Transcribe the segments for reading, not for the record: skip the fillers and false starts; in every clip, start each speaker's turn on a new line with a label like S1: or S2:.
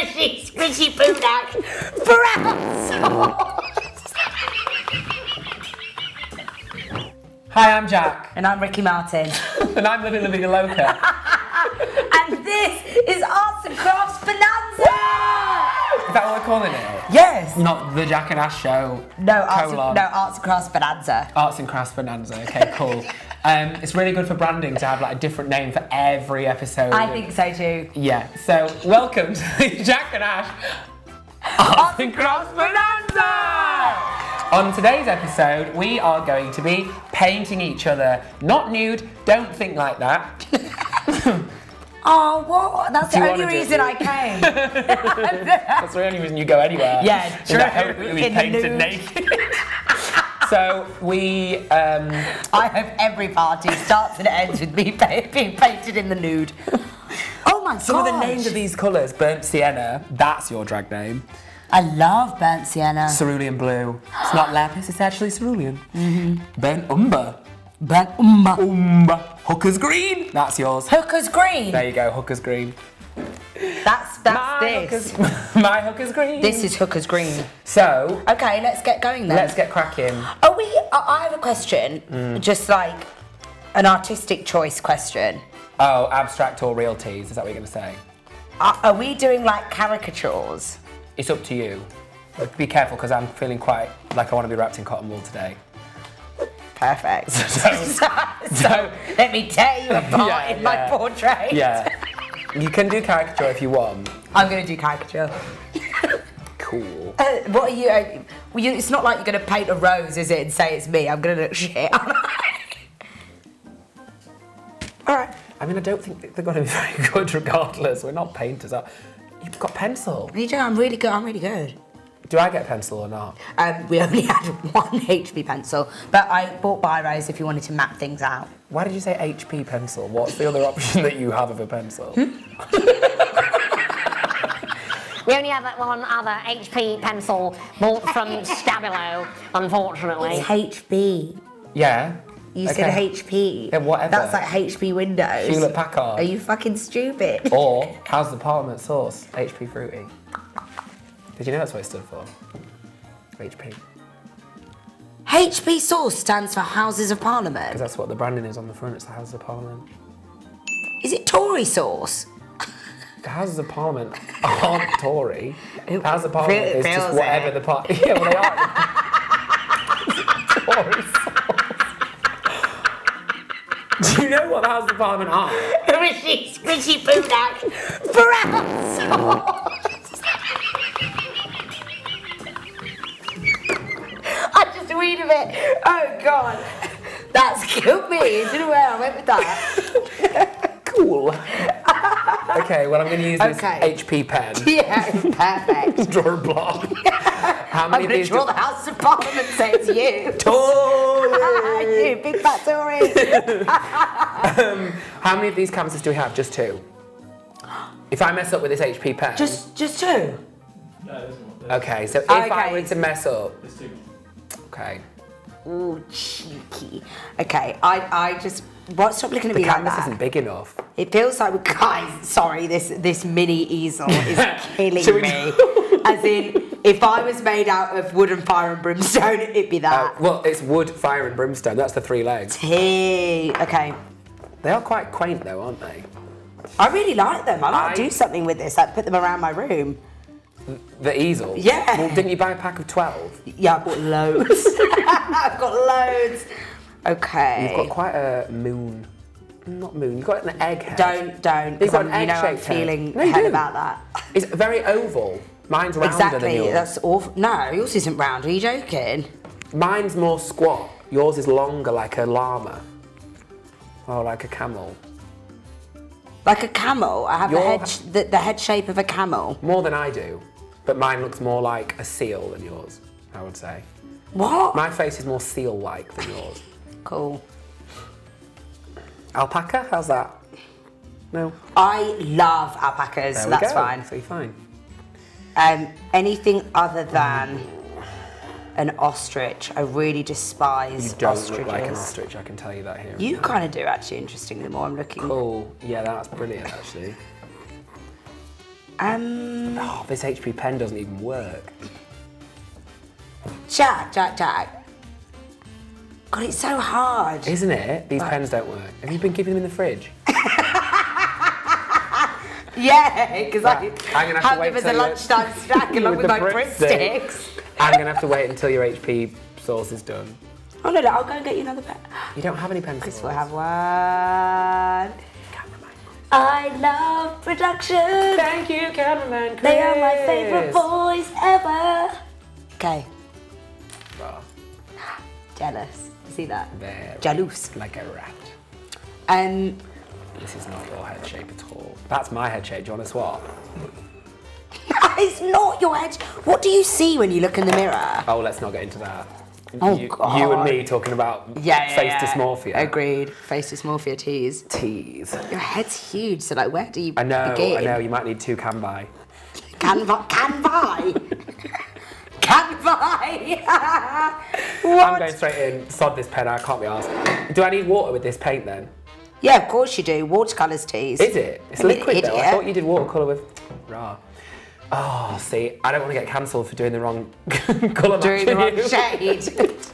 S1: Squishy, squishy Budak. Brown sauce.
S2: Hi, I'm Jack.
S1: And I'm Ricky Martin.
S2: And I'm Living La Vida Loca.
S1: And this is Arts and Crafts Bonanza!
S2: Is that what we're calling it?
S1: Yes.
S2: Not the Jack and Ash show.
S1: No, Arts and Crafts Bonanza.
S2: Arts and Crafts Bonanza. Okay, cool. It's really good for branding to have like a different name for every episode.
S1: I think so too.
S2: Yeah. So welcome to the Jack and Ash Arts and Crafts Bonanza. On today's episode, we are going to be painting each other. Not nude. Don't think like that.
S1: Oh, what? That's the only reason I came.
S2: That's the only reason you go anywhere.
S1: Yeah, true.
S2: In the hope that you'll be painted naked. So we...
S1: I hope every party starts and ends with me being painted in the nude. Oh my god.
S2: Some of the names of these colours, burnt sienna, that's your drag name.
S1: I love burnt sienna.
S2: Cerulean blue. It's not lapis, it's actually cerulean. Mm-hmm. Burnt umber.
S1: Burnt umber.
S2: Umber. Hooker's green. That's yours.
S1: Hooker's green.
S2: There you go, Hooker's green.
S1: That's this.
S2: My Hooker's green.
S1: This is Hooker's green.
S2: So.
S1: Okay, let's get going then.
S2: Let's get cracking.
S1: I have a question, just like an artistic choice question.
S2: Oh, abstract or real teas, is that what you're going to say?
S1: Are we doing like caricatures?
S2: It's up to you. But be careful because I'm feeling quite like I want to be wrapped in cotton wool today.
S1: Perfect. So let me tear you apart in my portrait.
S2: Yeah. You can do caricature if you want.
S1: I'm going to do caricature.
S2: Cool.
S1: What are you? It's not like you're going to paint a rose, is it, and say it's me. I'm going to look shit. All right.
S2: I mean, I don't think they're going to be very good regardless. We're not painters. You've got pencil.
S1: You do. I'm really good. I'm really good.
S2: Do I get pencil or not?
S1: We only had one HP pencil, but I bought biros if you wanted to map things out.
S2: Why did you say HP pencil? What's the other option that you have of a pencil?
S3: We only have that one other HP pencil bought from Stabilo, unfortunately.
S1: It's HB.
S2: Yeah.
S1: You said HP.
S2: Yeah, whatever.
S1: That's like HP Windows.
S2: Hewlett Packard.
S1: Are you fucking stupid?
S2: Or how's the Parliament sauce? HP Fruity. Did you know that's what it stood for? HP.
S1: HP sauce stands for Houses of Parliament.
S2: Because that's what the branding is on the front. It's the Houses of Parliament.
S1: Is it Tory sauce?
S2: The Houses of Parliament aren't Tory. Houses of Parliament is just
S1: feels
S2: whatever
S1: it.
S2: the party. Yeah, well they are. Tory sauce. Do you know what the Houses of Parliament are?
S1: Squishy, squishy Budak. Brown sauce. I just weed of it. Oh god. That's killed me. You know where I went with that.
S2: Cool. Okay, well I'm going to use this HP pen.
S1: Yeah, perfect.
S2: Draw a block. How many
S1: I'm going to draw the House of Parliament, say it's you.
S2: Tory!
S1: You big fat Tory.
S2: How many of these canvases do we have? Just 2. If I mess up with this HP pen...
S1: Just 2?
S4: No, there's not.
S2: Okay, so if I were to mess up...
S4: There's 2.
S2: Okay.
S1: Ooh, cheeky. Okay, I just... Stop looking at
S2: The
S1: me like
S2: canvas
S1: that.
S2: isn't big enough.
S1: It feels like, guys, sorry, this mini easel is killing
S2: Should we-
S1: me. As in, if I was made out of wood and fire and brimstone, it'd be that.
S2: Well, it's wood, fire and brimstone. That's the 3 legs.
S1: Hey, okay.
S2: They are quite quaint though, aren't they?
S1: I really like them. I might do something with this, like put them around my room.
S2: The easel?
S1: Yeah.
S2: Well, didn't you buy a pack of 12?
S1: Yeah, I've got loads. I've got loads. Okay.
S2: You've got quite a moon. Not moon, you've got an egg head.
S1: Don't,
S2: You've got
S1: because
S2: an
S1: I'm
S2: egg-shaped
S1: feeling
S2: head. No, you
S1: head
S2: do.
S1: about that.
S2: It's very oval. Mine's rounder than
S1: Exactly,
S2: yours.
S1: that's awful. No, yours isn't round, are you joking?
S2: Mine's more squat. Yours is longer, like a llama. Or like a camel.
S1: Like a camel? I have the head shape of a camel.
S2: More than I do. But mine looks more like a seal than yours, I would say.
S1: What?
S2: My face is more seal-like than yours.
S1: Cool.
S2: Alpaca? How's that? No?
S1: I love alpacas, so that's fine.
S2: So you're fine.
S1: Anything other than an ostrich, I really despise
S2: You don't
S1: ostriches.
S2: look like an ostrich, I can tell you that here.
S1: You kind of do, actually, interestingly, the more I'm looking.
S2: Cool. Yeah, that's brilliant, actually. Oh, this HP pen doesn't even work.
S1: Jack. God, it's so hard.
S2: Isn't it? These pens don't work. Have you been keeping them in the fridge?
S1: Yeah, because I
S2: I'm gonna have to wait
S1: them as a
S2: till
S1: lunchtime snack along with
S2: the
S1: my breadsticks.
S2: I'm going to have to wait until your HP sauce is done.
S1: Oh no, I'll go and get you another pen.
S2: You don't have any pencils?
S1: Chris will have one. I love production.
S2: Thank you, cameraman Chris.
S1: They are my favourite boys ever. Okay.
S2: Oh,
S1: Jealous. See that?
S2: very
S1: Jealous.
S2: like a rat.
S1: This
S2: This is not your head shape at all. That's my head shape. Do you want to swap?
S1: is not your head. What do you see when you look in the mirror?
S2: Oh, let's not get into that.
S1: Oh,
S2: you
S1: God.
S2: and me talking about
S1: Yeah,
S2: face dysmorphia.
S1: Agreed. Face dysmorphia tease.
S2: Tease.
S1: Your head's huge, so like, where do you
S2: I know.
S1: begin?
S2: You might need 2 can buy.
S1: Can buy. Can buy. What?
S2: I'm going straight in. Sod this pen. I can't be asked. Do I need water with this paint then?
S1: Yeah, of course you do. Watercolours tease.
S2: Is it? It's liquid though. I
S1: Idiot.
S2: thought you did watercolour with raw. Oh, see, I don't want to get cancelled for doing the wrong colour
S1: Doing the wrong
S2: matching.
S1: shade. But it's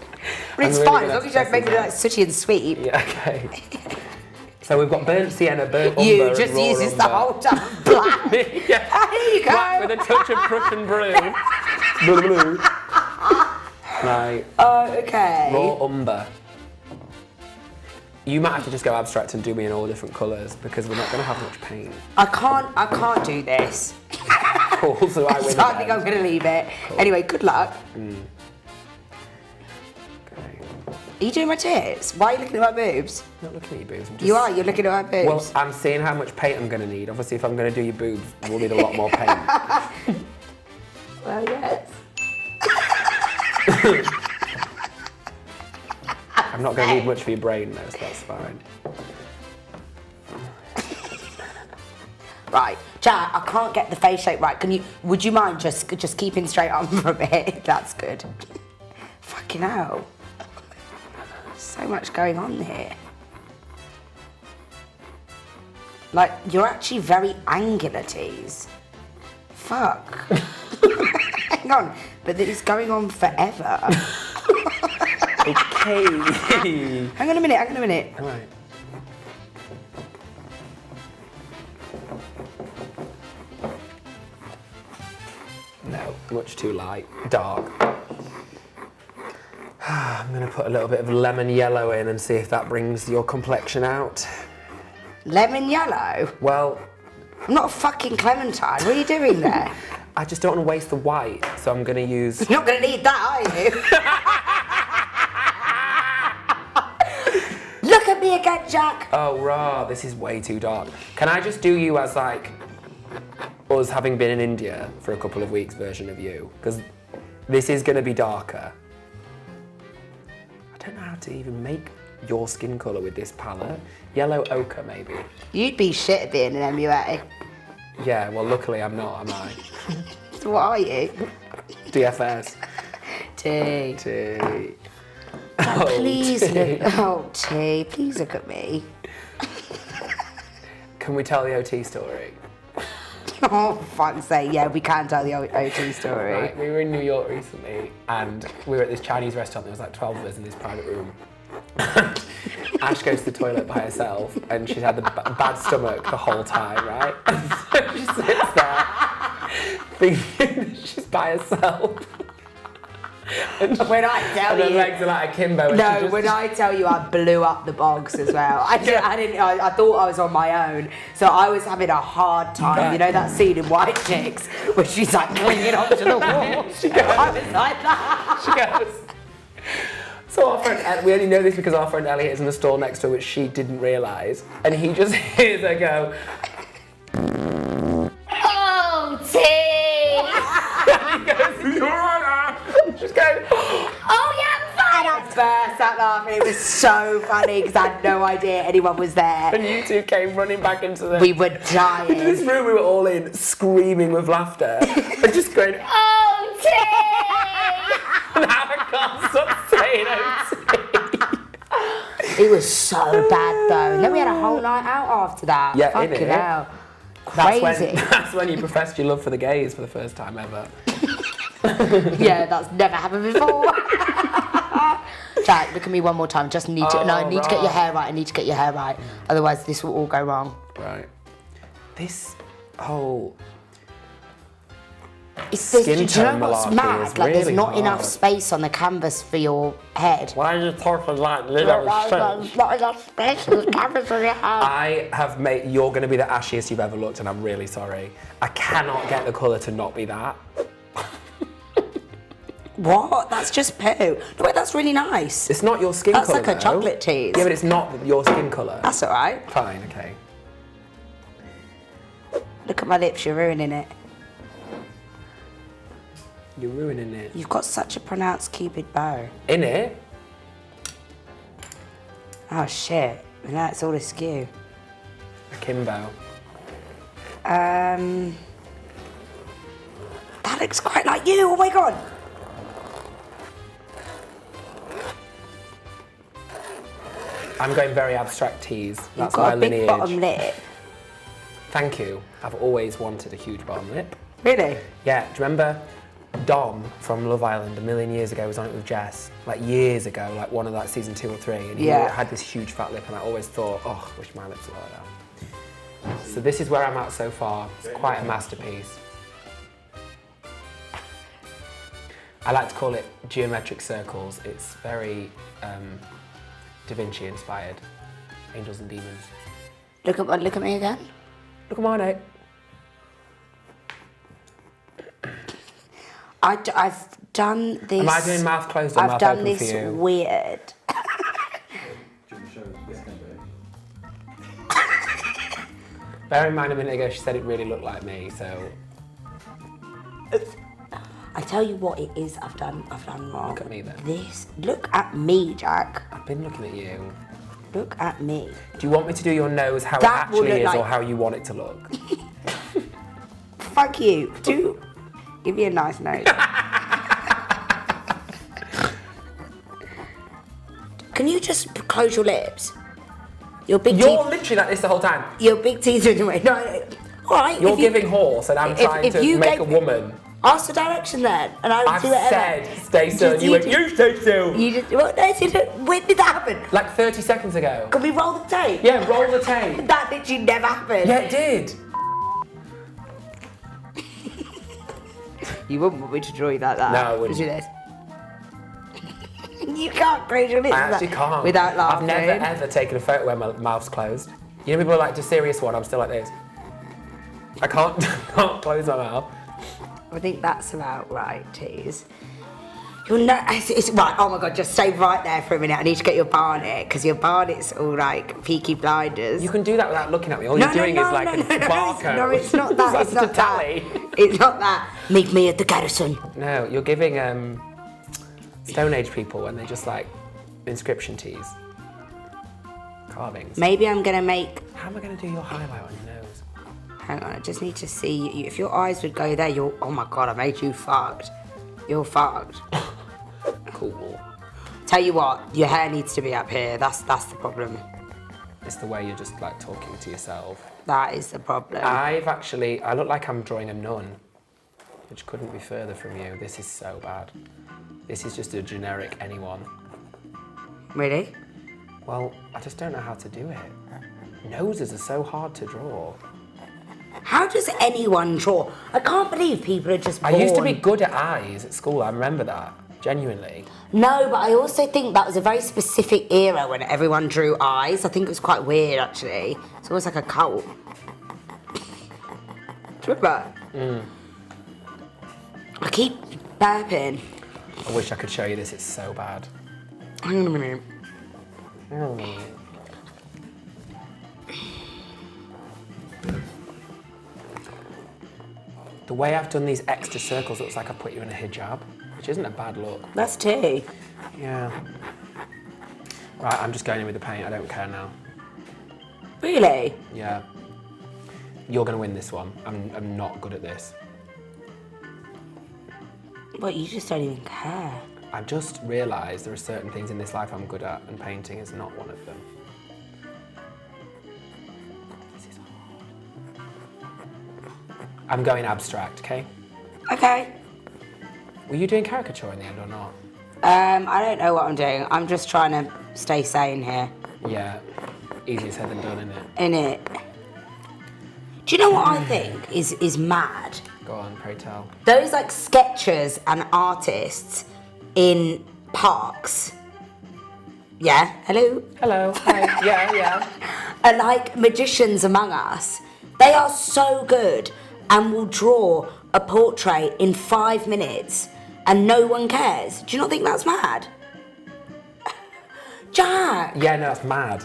S2: really
S1: fine,
S2: good
S1: as long as you
S2: at
S1: don't make me
S2: stressing
S1: look like sooty and sweet.
S2: Yeah, okay. So we've got burnt sienna, burnt umber,
S1: You
S2: and
S1: just
S2: raw
S1: uses the
S2: umber.
S1: whole time black.
S2: Yeah.
S1: There you go.
S2: Black with a touch of Prussian blue. Blue. Right.
S1: Oh, okay.
S2: Raw umber. You might have to just go abstract and do me in all different colours because we're not going to have much paint.
S1: I can't do this.
S2: Cool, so I win
S1: So I think
S2: again.
S1: I'm going to leave it. Anyway, good luck.
S2: Okay.
S1: Are you doing my tits? Why are you looking at my boobs?
S2: Not looking at your boobs. I'm just...
S1: You are, you're looking at my boobs.
S2: Well, I'm seeing how much paint I'm going to need. Obviously, if I'm going to do your boobs, we'll need a lot more paint.
S1: Well, yes.
S2: I'm not going to need much for your brain, though, so that's fine.
S1: Right, Jack, I can't get the face shape right. Would you mind just keeping straight on for a bit? That's good. Fucking hell. So much going on here. Like, you're actually very angular, tease. Fuck. Hang on, but it's going on forever.
S2: Okay.
S1: Hang on a minute.
S2: All right. No, much too light. Dark. I'm going to put a little bit of lemon yellow in and see if that brings your complexion out.
S1: Lemon yellow?
S2: Well,
S1: I'm not a fucking Clementine. What are you doing there?
S2: I just don't want to waste the white, so I'm going to use...
S1: You're not going to need that, are you? Look at me again, Jack.
S2: Oh, rah, this is way too dark. Can I just do you as, like, us having been in India for a couple of weeks version of you? Because this is going to be darker. I don't know how to even make your skin colour with this palette. Yellow ochre, maybe.
S1: You'd be shit at being an MUA.
S2: Yeah, well, luckily I'm not, am I?
S1: So what are you?
S2: DFS.
S1: T.
S2: T.
S1: Please
S2: T.
S1: look. Oh, T. Please look at me.
S2: Can we tell the OT story?
S1: Oh, fuck's sake. Yeah, we can tell the OT story.
S2: Right, we were in New York recently and we were at this Chinese restaurant. There was like 12 of us in this private room. Ash goes to the toilet by herself and she's had the bad stomach the whole time, right? And so she sits there thinking she's by herself. And
S1: When I tell
S2: her
S1: you...
S2: legs are like akimbo. And
S1: No,
S2: she just,
S1: when I tell you I blew up the bogs as well. I thought I was on my own, so I was having a hard time. You know that scene in White Chicks where she's like clinging onto the wall?
S2: She goes.
S1: I was like that.
S2: She goes. So our friend, we only know this because our friend Elliot is in the stall next to her, which she didn't realise, and he just hears her go,
S3: Oh, T!
S2: he goes, you're right, she's going,
S3: Oh, yeah, I'm fine!
S1: And I burst out laughing. It was so funny because I had no idea anyone was there.
S2: and you two came running back into the...
S1: We were
S2: Into this
S1: dying.
S2: room we were all in, screaming with laughter, and just going,
S3: Oh, T!
S2: and I can't stop saying OT.
S1: It was so bad though. And then we had a whole night out after that.
S2: Yeah,
S1: Fucking
S2: innit?
S1: hell. crazy.
S2: That's when you professed your love for the gays for the first time ever.
S1: Yeah, that's never happened before. Jack, look at me one more time. Just need to. No, I need to get your hair right. I need to get your hair right. Otherwise, this will all go wrong.
S2: Right. This whole
S1: Do you
S2: tone
S1: know what's
S2: malarkey
S1: mad?
S2: is
S1: Like, there's
S2: really
S1: not enough
S2: hard.
S1: space on the canvas for your head.
S4: Why are you talking like this?
S1: There's not enough space on the canvas for your head.
S2: I have made. You're going to be the ashiest you've ever looked, and I'm really sorry. I cannot get the colour to not be that.
S1: What? That's just poo. No, wait, that's really nice.
S2: It's not your skin
S1: That's
S2: colour.
S1: like a
S2: though.
S1: chocolate tease.
S2: Yeah, but it's not your skin colour.
S1: That's all right.
S2: Fine. Okay.
S1: Look at my lips. You're ruining it.
S2: You're ruining it.
S1: You've got such a pronounced Cupid bow.
S2: In it.
S1: Oh shit. Now it's all askew.
S2: Kimbo.
S1: That looks quite like you. Oh my god.
S2: I'm going very abstract tease.
S1: You've
S2: That's
S1: got
S2: my
S1: a big
S2: lineage.
S1: bottom lip.
S2: Thank you. I've always wanted a huge bottom lip.
S1: Really?
S2: Yeah, do you remember Dom from Love Island a million years ago was on it with Jess? Like years ago, like one of like season 2 or 3. And he
S1: Yeah.
S2: had this huge fat lip and I always thought, oh, I wish my lips were like that. So this is where I'm at so far. It's quite a masterpiece. I like to call it geometric circles. It's very Da Vinci inspired. Angels and demons.
S1: Look at me again.
S2: Look at mine, eh?
S1: I've done this.
S2: Am I doing mouth closed or
S1: I've
S2: mouth
S1: done
S2: open
S1: this
S2: for you?
S1: weird.
S2: Bear in mind a minute ago she said it really looked like me, so
S1: I tell you what it is I've done wrong.
S2: look at me then.
S1: Look at me, Jack.
S2: I've been looking at you.
S1: Look at me.
S2: Do you want me to do your nose how
S1: That
S2: it
S1: will
S2: actually
S1: look
S2: is or
S1: like-
S2: how you want it to look?
S1: Fuck you. Give me a nice nose. Can you just close your lips? Your big
S2: You're
S1: teeth.
S2: literally like this the whole time.
S1: Your big teeth are in the way. No. All right.
S2: You're
S1: if you-
S2: giving horse and I'm
S1: if-
S2: trying
S1: if
S2: to
S1: you
S2: make
S1: gave-
S2: a woman.
S1: Ask the direction then, and I will
S2: I've
S1: do whatever.
S2: said stay still and you went, you stay still.
S1: You just. Well, no, when did that happen?
S2: Like 30 seconds ago.
S1: Can we roll the tape?
S2: Yeah, roll the tape.
S1: That literally never happened.
S2: Yeah, it did.
S1: You wouldn't want me to draw you like that.
S2: No, I wouldn't.
S1: Do this. You can't close your lips.
S2: I actually can't.
S1: Without laughing.
S2: I've never ever taken a photo where my mouth's closed. You know people are like, the serious one, I'm still like this. I can't close my mouth.
S1: I think that's about right, tease. You're not. It's right. Oh my god, just stay right there for a minute. I need to get your barnet because your barnet's all like Peaky Blinders.
S2: You can do that without looking at me. All you're doing is like a barcode.
S1: No, it's not that.
S2: That's
S1: It's not
S2: a
S1: that.
S2: tally.
S1: It's not that. Meet me at the garrison.
S2: No, you're giving Stone Age people when they just like inscription tees. Carvings.
S1: Maybe I'm gonna make.
S2: How am I going to do your highlight on your nose?
S1: Hang on, I just need to see you. If your eyes would go there, you're. Oh my god, I made you fucked. You're fucked.
S2: Cool.
S1: Tell you what, your hair needs to be up here. That's the problem.
S2: It's the way you're just like talking to yourself.
S1: That is the problem.
S2: I look like I'm drawing a nun, which couldn't be further from you. This is so bad. This is just a generic anyone.
S1: Really?
S2: Well, I just don't know how to do it. Noses are so hard to draw.
S1: How does anyone draw? I can't believe people are just born.
S2: I used to be good at eyes at school, I remember that, genuinely.
S1: No, but I also think that was a very specific era when everyone drew eyes. I think it was quite weird, actually. It's almost like a cult. Do you remember? I keep burping.
S2: I wish I could show you this, it's so bad.
S1: Hang on a minute.
S2: The way I've done these extra circles looks like I put you in a hijab, which isn't a bad look.
S1: That's tea.
S2: Yeah. Right, I'm just going in with the paint, I don't care now.
S1: Really?
S2: Yeah. You're gonna win this one. I'm not good at this.
S1: But you just don't even care.
S2: I've just realised there are certain things in this life I'm good at, and painting is not one of them. This is hard. I'm going abstract, okay?
S1: Okay.
S2: Were you doing caricature in the end or not?
S1: I don't know what I'm doing. I'm just trying to stay sane here.
S2: Yeah, easier said than done, isn't it?
S1: Innit? Do you know what I think is mad?
S2: Go on, pray tell.
S1: Those like sketchers and artists in parks. Yeah, hello?
S2: Hello, hi, yeah.
S1: Are like magicians among us. They are so good and will draw a portrait in 5 minutes and no one cares. Do you not think that's mad? Jack!
S2: Yeah, no, that's mad.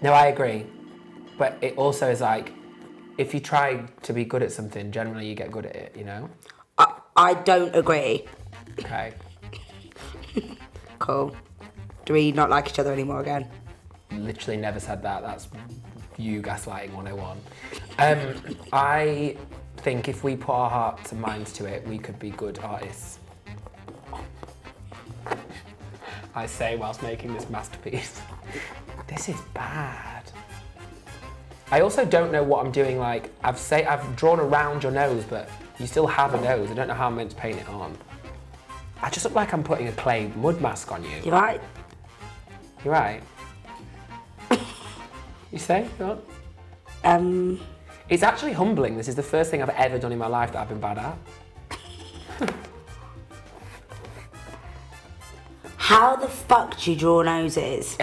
S2: No, I agree. But it also is like, if you try to be good at something, generally you get good at it, you know?
S1: I don't agree.
S2: Okay.
S1: Cool. Do we not like each other anymore again?
S2: Literally never said that. That's you gaslighting 101. I think if we put our hearts and minds to it, we could be good artists. I say whilst making this masterpiece. This is bad. I also don't know what I'm doing. Like I've drawn around your nose, but you still have a nose. I don't know how I'm meant to paint it on. I just look like I'm putting a clay mud mask on you.
S1: You're right.
S2: You're right. You say? Go on. It's actually humbling. This is the first thing I've ever done in my life that I've been bad at.
S1: How the fuck do you draw noses?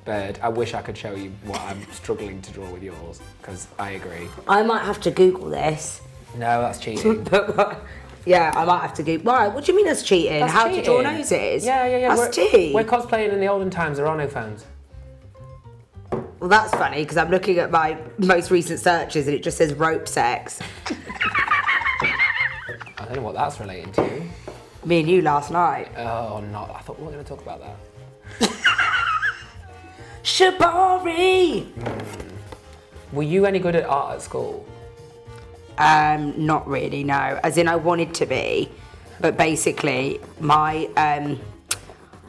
S2: Bird, I wish I could show you what I'm struggling to draw with yours, because I agree.
S1: I might have to Google this.
S2: No, that's cheating.
S1: Yeah, I might have to Google. Why? What do you mean that's cheating?
S2: That's
S1: How
S2: cheating.
S1: to draw noses?
S2: Yeah.
S1: That's tea.
S2: We're cosplaying in the olden times. There are no phones.
S1: Well, that's funny because I'm looking at my most recent searches and it just says rope sex.
S2: I don't know what that's relating to.
S1: Me and you last night.
S2: Oh, not. I thought we were going to talk about that.
S1: Shibari!
S2: Were you any good at art at school?
S1: Not really, no. As in, I wanted to be, but basically, my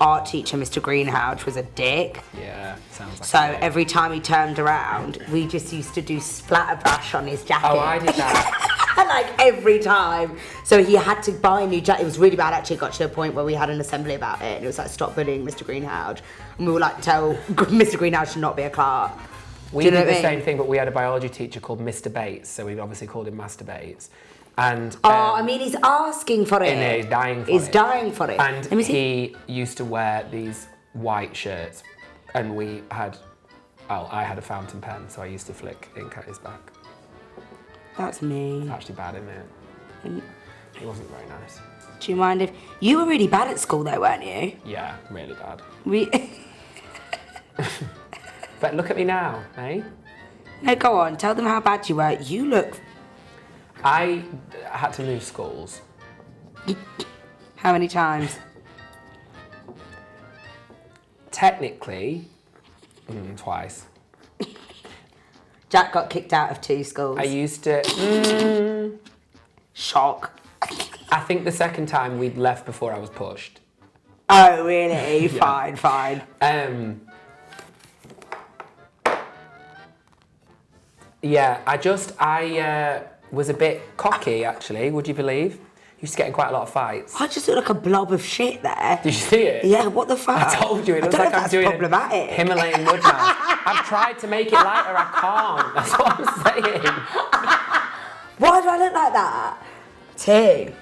S1: art teacher, Mr. Greenhouse, was a dick.
S2: Yeah, sounds like
S1: So
S2: a dick.
S1: every time he turned around, we just used to do splatterbrush on his jacket.
S2: Oh, I did that.
S1: Like every time. So he had to buy a new jacket. It was really bad actually. It got to a point where we had an assembly about it. And it was like, stop bullying Mr. Greenhouse. And we were like, tell Mr. Greenhouse to not be a clerk.
S2: We did the same thing, but we had a biology teacher called Mr. Bates, so we obviously called him Master Bates. And
S1: I mean, he's asking for it.
S2: and he's dying for
S1: He's
S2: it.
S1: dying for it.
S2: And
S1: Let me see.
S2: he used to wear these white shirts, and I had a fountain pen, so I used to flick ink at his back.
S1: That's me.
S2: It's actually bad, isn't it? He wasn't very nice.
S1: Do you mind if... You were really bad at school though, weren't you?
S2: Yeah, really bad. But look at me now, eh?
S1: No, go on. Tell them how bad you were. You look...
S2: I had to move schools.
S1: How many times?
S2: Technically, twice.
S1: Jack got kicked out of 2 schools.
S2: I used to...
S1: Shock.
S2: I think the second time we'd left before I was pushed.
S1: Oh, really? Fine.
S2: Yeah, I was a bit cocky, actually, would you believe? Used to get in quite a lot of fights.
S1: I just look like a blob of shit there.
S2: Did you see it?
S1: Yeah, what the fuck?
S2: I told you, it looks
S1: I don't
S2: like
S1: know if
S2: I'm
S1: that's
S2: doing
S1: problematic.
S2: a Himalayan mud mask. I've tried to make it lighter, I can't. That's what I'm saying.
S1: Why do I look like that? T.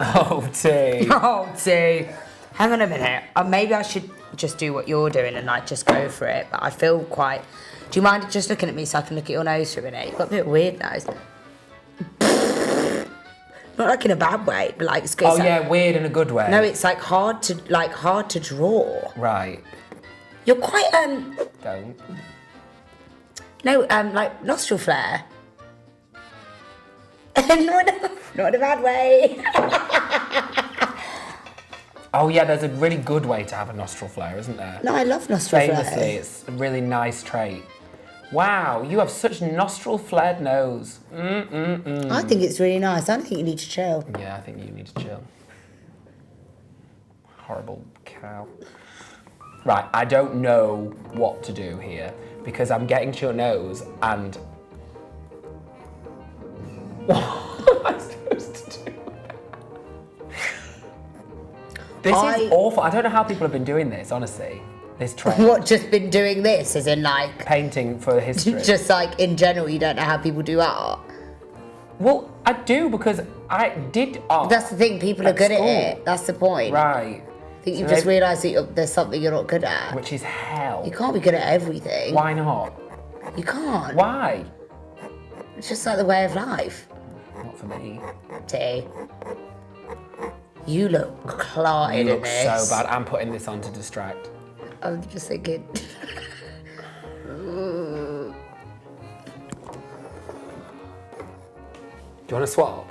S2: Oh, T.
S1: Oh, T. Hang on a minute. Maybe I should just do what you're doing and like just go for it. But I feel quite... Do you mind just looking at me so I can look at your nose for a minute? You've got a bit of a weird nose. Not like in a bad way, but like... It's
S2: Oh,
S1: like,
S2: yeah, weird in a good way.
S1: No, it's like hard to draw.
S2: Right.
S1: You're quite,
S2: Don't.
S1: No, like nostril flare. Not in a bad way.
S2: Oh, yeah, there's a really good way to have a nostril flare, isn't there?
S1: No, I love nostril flare.
S2: Famously, it's a really nice trait. Wow, you have such nostril flared nose.
S1: I think it's really nice. I don't think you need to chill.
S2: Yeah, I think you need to chill. Horrible cow. Right, I don't know what to do here because I'm getting to your nose and What am I supposed to do? This is awful. I don't know how people have been doing this, honestly. This trend.
S1: What, just been doing this, as in like...
S2: Painting for history.
S1: Just like, in general, you don't know how people do art?
S2: Well, I do, because I did art.
S1: That's the thing, people are good
S2: school.
S1: at it. That's the point.
S2: Right.
S1: I think you've just realised that there's something you're not good at.
S2: Which is hell.
S1: You can't be good at everything.
S2: Why not?
S1: You can't.
S2: Why?
S1: It's just like the way of life.
S2: Not for me.
S1: T. You look clotted
S2: You
S1: in
S2: look
S1: this.
S2: so bad. I'm putting this on to distract.
S1: I'm just thinking.
S2: Do you want to swap?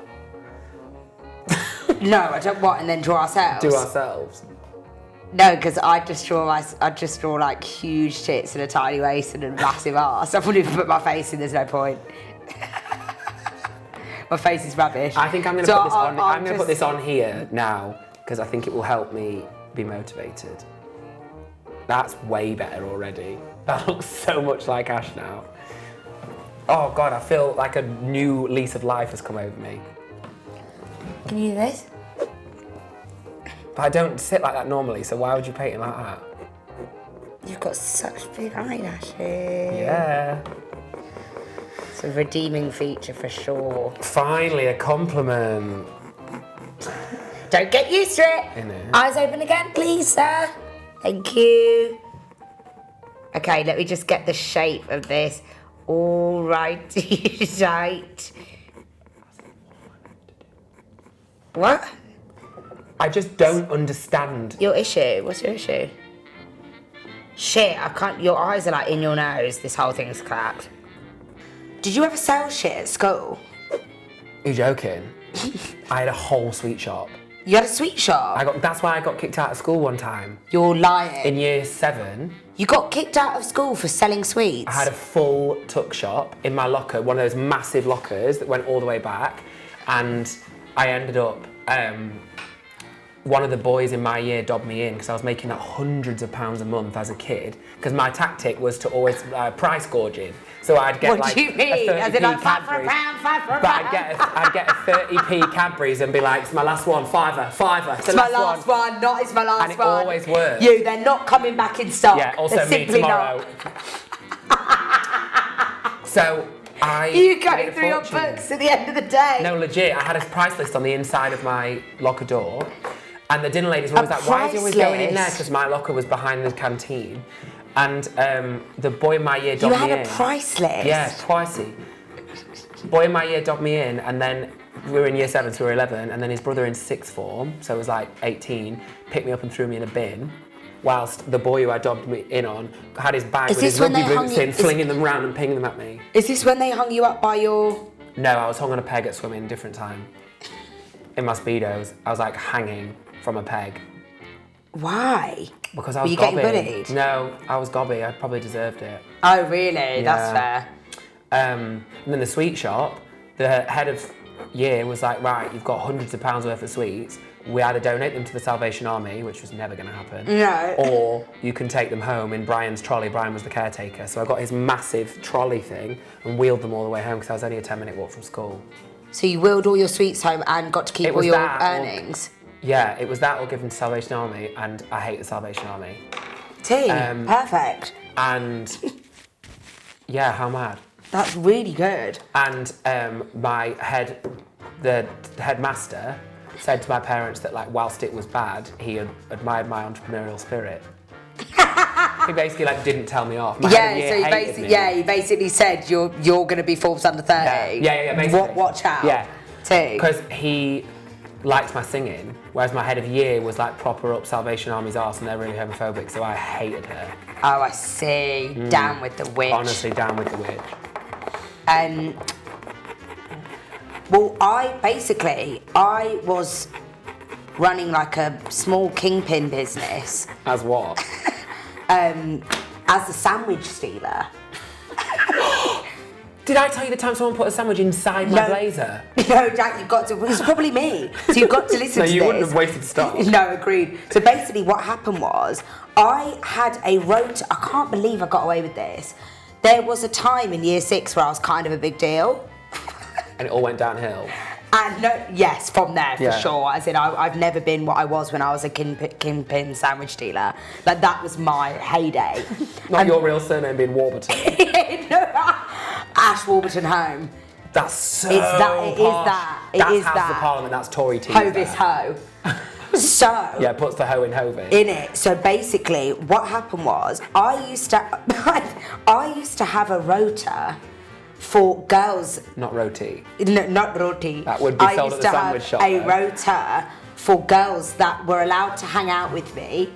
S1: No, I don't want, and then draw ourselves.
S2: Do ourselves.
S1: No, because I just draw like huge tits and a tiny waist and a massive arse. I wouldn't even put my face in. There's no point. My face is rubbish.
S2: I think I'm going to put this on. I'm going to put this on here now because I think it will help me be motivated. That's way better already. That looks so much like Ash now. Oh God, I feel like a new lease of life has come over me.
S1: Can you do this?
S2: But I don't sit like that normally, so why would you paint it like that?
S1: You've got such big eyelashes.
S2: Yeah.
S1: It's a redeeming feature for sure.
S2: Finally, a compliment.
S1: Don't get used to it.
S2: Innit?
S1: Eyes open again, please, sir. Thank you. Okay, let me just get the shape of this. All righty, right. What?
S2: I just don't understand.
S1: Your issue? What's your issue? Shit, I can't. Your eyes are like in your nose. This whole thing's cracked. Did you ever sell shit at school?
S2: You're joking? I had a whole sweet shop.
S1: You had a sweet shop?
S2: That's why I got kicked out of school one time.
S1: You're lying.
S2: In year 7.
S1: You got kicked out of school for selling sweets?
S2: I had a full tuck shop in my locker, one of those massive lockers that went all the way back, and I ended up, one of the boys in my year dobbed me in because I was making like hundreds of pounds a month as a kid, because my tactic was to always price gouging. So I'd get
S1: what do you mean? As in like £5 for a pound, £5 for a pound?
S2: But I'd get a 30p Cadbury's and be like, it's my last one, fiver.
S1: It's my last one, it's my last one.
S2: And it always worked.
S1: They're not coming back in stock.
S2: Yeah, also
S1: they're
S2: me tomorrow. So
S1: you go through your books at the end of the day.
S2: No, legit. I had a price list on the inside of my locker door, and the dinner ladies were always like, "Why is he always going in there?" Because my locker was behind the canteen, and the boy in my year dobbed me in.
S1: You had a price list?
S2: Yeah, twicey. Boy in my year dobbed me in, and then we were in year 7, so we were 11, and then his brother in 6th form, so it was like 18, picked me up and threw me in a bin. Whilst the boy who I dobbed me in on had his bag with his rugby boots in, flinging them round and pinging them at me.
S1: Is this when they hung you up by your...
S2: No, I was hung on a peg at swimming, different time. In my Speedos, I was like hanging from a peg.
S1: Why?
S2: Because I was
S1: Were you
S2: gobby.
S1: getting bullied?
S2: No, I was gobby, I probably deserved it.
S1: Oh really?
S2: Yeah.
S1: That's fair.
S2: And then the sweet shop, the head of year was like, right, you've got hundreds of pounds worth of sweets. We either donate them to the Salvation Army, which was never going to happen,
S1: no,
S2: or you can take them home in Brian's trolley. Brian was the caretaker, so I got his massive trolley thing and wheeled them all the way home because I was only a 10-minute walk from school.
S1: So you wheeled all your sweets home and got to keep all your earnings?
S2: Yeah, it was that or given to Salvation Army, and I hate the Salvation Army.
S1: Perfect.
S2: And yeah, how mad.
S1: That's really good.
S2: And the headmaster said to my parents that, like, whilst it was bad, he had admired my entrepreneurial spirit. He basically didn't tell me off. My head of year
S1: he basically said you're going to be Forbes under 30.
S2: Yeah, basically.
S1: Watch out.
S2: Yeah.
S1: Too.
S2: Because he liked my singing, whereas my head of year was like proper up Salvation Army's arse, and they're really homophobic, so I hated her.
S1: Oh, I see. Down with the witch.
S2: Honestly, down with the witch.
S1: Well, I was running like a small kingpin business.
S2: As what?
S1: As a sandwich stealer.
S2: Did I tell you the time someone put a sandwich inside my blazer?
S1: No, Jack, you've got to. It was probably me. So you've got to listen to this.
S2: No, you wouldn't have wasted stuff.
S1: No, agreed. So basically, what happened was, I had a rota. I can't believe I got away with this. There was a time in year 6 where I was kind of a big deal.
S2: And it all went downhill.
S1: And yes, from there for
S2: Yeah.
S1: sure. As in, I've never been what I was when I was a kingpin sandwich dealer. Like that was my heyday.
S2: Not your real surname being Warburton.
S1: No, Ash Warburton Home.
S2: That's so
S1: It is
S2: posh.
S1: that. It
S2: That's
S1: is
S2: House
S1: that.
S2: of Parliament, that's Tory tea.
S1: Hovis ho. So
S2: Yeah, puts the hoe in Hovey.
S1: in it. So basically, what happened was I used to have a rota for girls.
S2: Not roti.
S1: No, not roti.
S2: That would be
S1: I
S2: sold
S1: used
S2: at the
S1: to
S2: sandwich
S1: have
S2: shop,
S1: a
S2: though.
S1: rota for girls that were allowed to hang out with me,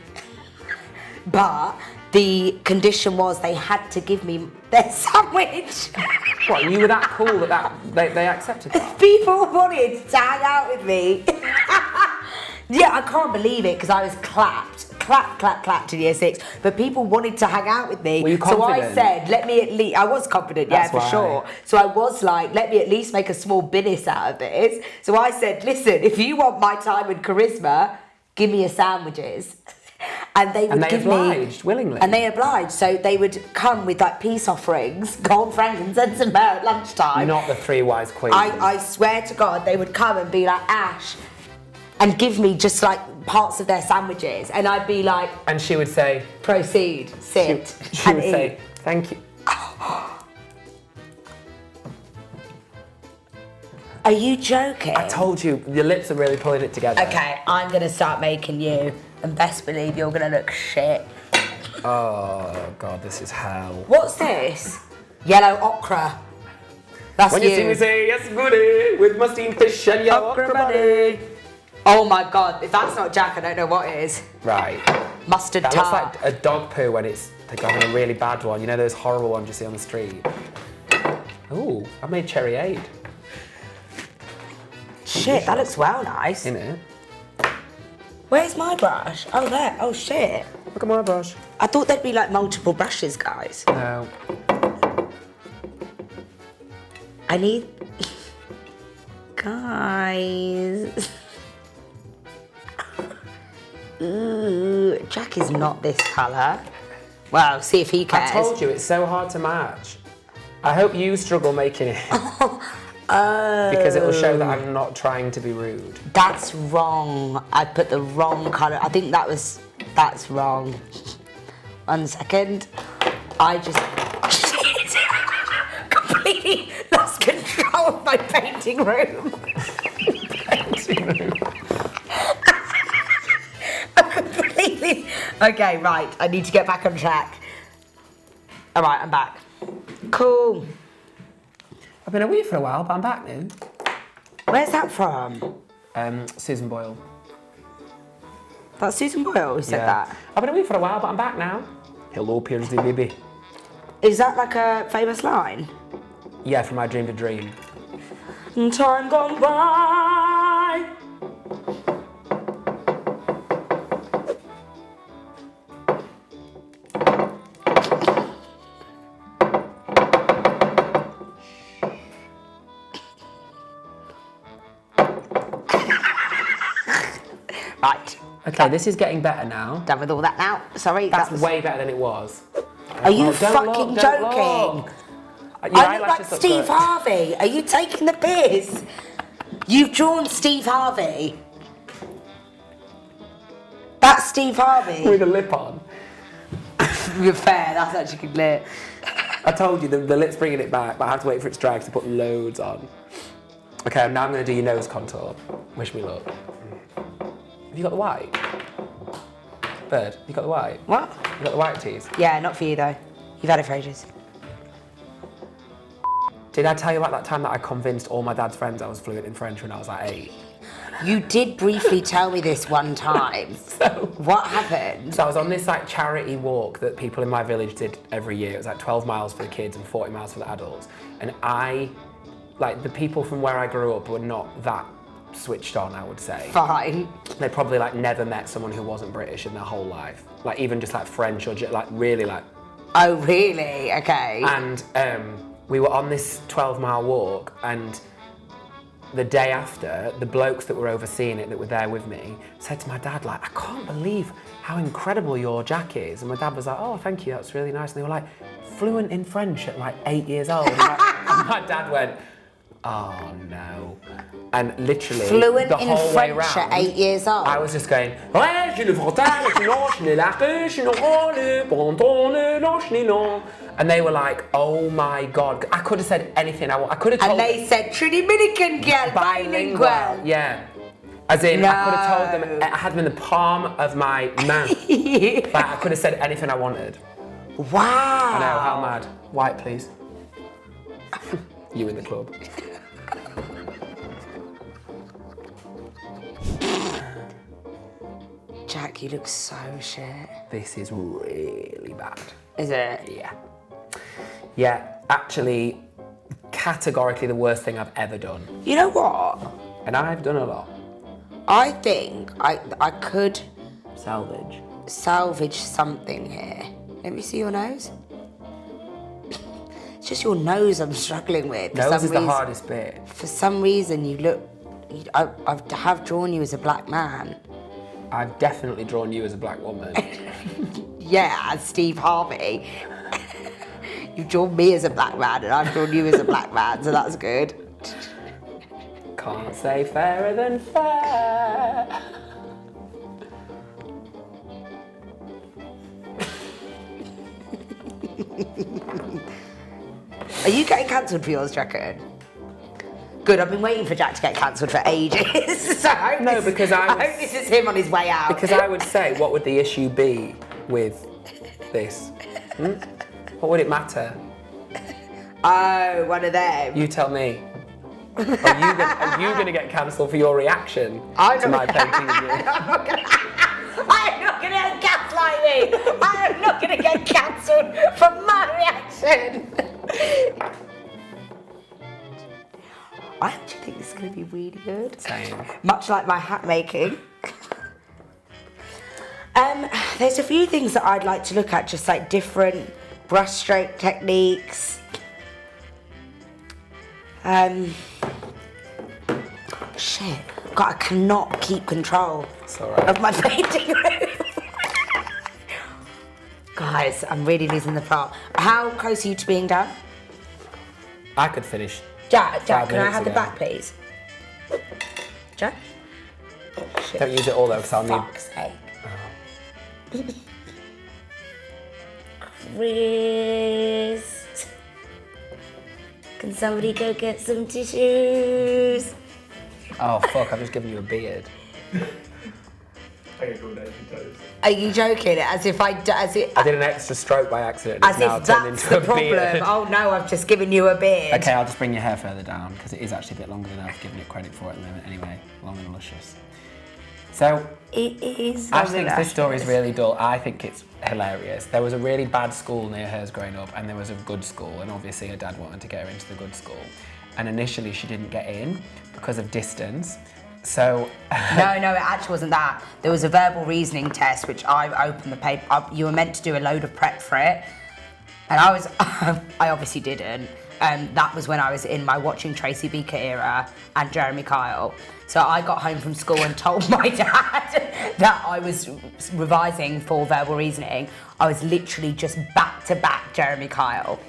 S1: but the condition was they had to give me their sandwich.
S2: What, you were that cool that they accepted that?
S1: People wanted to hang out with me. Yeah, I can't believe it because I was clapped in year 6. But people wanted to hang out with me.
S2: Were you
S1: So I
S2: confident?
S1: said, let me at least. I was confident,
S2: That's
S1: yeah, for
S2: why.
S1: sure. So I was like, let me at least make a small business out of this. So I said, listen, if you want my time and charisma, give me your sandwiches. And they would
S2: And they
S1: give
S2: obliged,
S1: me,
S2: willingly.
S1: And they obliged. So they would come with like peace offerings, gold, frankincense, and myrrh at lunchtime.
S2: Not the 3 wise queens.
S1: I swear to God, they would come and be like, Ash, and give me just like parts of their sandwiches. And I'd be like,
S2: And she would say,
S1: proceed, sit,
S2: she
S1: and
S2: would
S1: eat.
S2: say, thank you.
S1: Are you joking?
S2: I told you, your lips are really pulling it together.
S1: Okay, I'm gonna start making you, and best believe you're gonna look shit.
S2: Oh, God, this is hell.
S1: What's this? Yellow okra. That's
S2: When you see me say, yes, goody, with my steamed fish and your okra buddy.
S1: Oh my God, if that's not Jack, I don't know what is.
S2: Right.
S1: Mustard
S2: That looks
S1: tart.
S2: like a dog poo when it's like having a really bad one. You know those horrible ones you see on the street? Ooh, I made cherryade.
S1: Shit, that looks well nice.
S2: In it.
S1: Where's my brush? Oh, there. Oh, shit.
S2: Look at my brush.
S1: I thought there'd be like multiple brushes, guys.
S2: No.
S1: I need... Guys... Ooh, Jack is not this colour. Well, see if he cares.
S2: I told you, it's so hard to match. I hope you struggle making it. Because it will show that I'm not trying to be rude.
S1: That's wrong. I put the wrong colour. I think that's wrong. 1 second. I just completely lost control of my painting room. Completely. Okay, right. I need to get back on track. All right, I'm back. Cool.
S2: I've been away for a while, but I'm back now.
S1: Where's that from?
S2: Susan Boyle.
S1: That's Susan Boyle who said that.
S2: I've been away for a while, but I'm back now. Hello, Piersley, baby.
S1: Is that like a famous line?
S2: Yeah, from I Dreamed a Dream.
S1: Time gone by. Right.
S2: Okay, this is getting better now.
S1: Done with all that now. Sorry.
S2: That's
S1: that was...
S2: way better than it was.
S1: Are you
S2: Oh, don't
S1: fucking
S2: look, don't
S1: joking?
S2: look. Your
S1: I look like
S2: eyelashes look
S1: Steve
S2: good.
S1: Harvey. Are you taking the piss? You've drawn Steve Harvey. That's Steve Harvey.
S2: With a lip on.
S1: You're fair. That's actually good lit.
S2: I told you, the lip's bringing it back, but I have to wait for its dry to put loads on. Okay, now I'm going to do your nose contour. Wish me luck. Have you got the white? Bird, you got the white?
S1: What?
S2: You got the white teeth?
S1: Yeah, not for you though. You've had it for ages.
S2: Did I tell you about that time that I convinced all my dad's friends I was fluent in French when I was like 8?
S1: You did briefly tell me this one time. What happened?
S2: So I was on this like charity walk that people in my village did every year. It was like 12 miles for the kids and 40 miles for the adults. And the people from where I grew up were not that switched on, I would say.
S1: Fine.
S2: They probably like never met someone who wasn't British in their whole life. Like even just like French or like really like.
S1: Oh really? Okay.
S2: And we were on this 12-mile walk, and the day after, the blokes that were overseeing it, that were there with me, said to my dad, like, I can't believe how incredible your Jack is. And my dad was like, oh, thank you, that's really nice. And they were like, fluent in French at like 8 years old. And my dad went, oh no. And literally,
S1: Fluent
S2: the
S1: in
S2: whole way
S1: French
S2: round,
S1: at 8 years old.
S2: I was just going, ouais, je le frontal, je ne la je ne rôle, ponton, non. And they were like, oh my God. I could have said anything I want. I could have told
S1: And they said, Trinity-Dominican girl, bilingual.
S2: Yeah. As in, I could have told
S1: No.
S2: them, I had them in the palm of my mouth. Like, I could have said anything I wanted.
S1: Wow.
S2: I know, how mad. White, please. You in the club.
S1: Jack, you look so shit.
S2: This is really bad.
S1: Is it?
S2: Yeah. Yeah, actually, categorically the worst thing I've ever done.
S1: You know what?
S2: And I've done a lot.
S1: I think I could
S2: Salvage.
S1: something here. Let me see your nose. It's just your nose I'm struggling with. For
S2: Nose
S1: some
S2: is the
S1: reason.
S2: hardest bit.
S1: For some reason, you look. I have drawn you as a black man.
S2: I've definitely drawn you as a black woman.
S1: Yeah, as Steve Harvey. You've drawn me as a black man, and I've drawn you as a black man, so that's good.
S2: Can't say fairer than fair.
S1: Are you getting cancelled for yours, do you reckon? Good, I've been waiting for Jack to get cancelled for ages. So I hope this is him on his way out.
S2: Because I would say, what would the issue be with this? What would it matter?
S1: Oh, one of them.
S2: You tell me. Are you going to get cancelled for your reaction to my painting of you?
S1: I'm not going to get gaslighting. I'm not going to get cancelled for my reaction. I actually think this is going to be really good.
S2: Same.
S1: Much like my hat making. There's a few things that I'd like to look at, just like different brushstroke techniques. Shit. God, I cannot keep control
S2: It's all right.
S1: of my painting room. Guys, I'm really losing the plot. How close are you to being done?
S2: I could finish.
S1: Jack,
S2: 5
S1: can I
S2: minutes
S1: have the
S2: ago.
S1: back, please? Jack? Shit.
S2: Don't use it all though, because I'll need.
S1: Fuck's sake. Chris, can somebody go get some tissues?
S2: Oh fuck! I've just given you a beard.
S4: I get called Anecdotes.
S1: Are you joking? As if
S2: I did an extra stroke by accident.
S1: as
S2: It's now
S1: if
S2: turned
S1: that's
S2: into
S1: the
S2: a
S1: problem.
S2: beard.
S1: Oh no, I've just given you a beard.
S2: Okay, I'll just bring your hair further down because it is actually a bit longer than I've given it credit for at the moment. Anyway, long and luscious. So,
S1: It is.
S2: Ash thinks this story is really dull. I think it's hilarious. There was a really bad school near hers growing up, and there was a good school, and obviously her dad wanted to get her into the good school. And initially she didn't get in because of distance. So
S1: No, it actually wasn't that. There was a verbal reasoning test, which I opened the paper up. You were meant to do a load of prep for it. And I obviously didn't. That was when I was in my watching Tracy Beaker era and Jeremy Kyle. So I got home from school and told my dad that I was revising for verbal reasoning. I was literally just back to back Jeremy Kyle.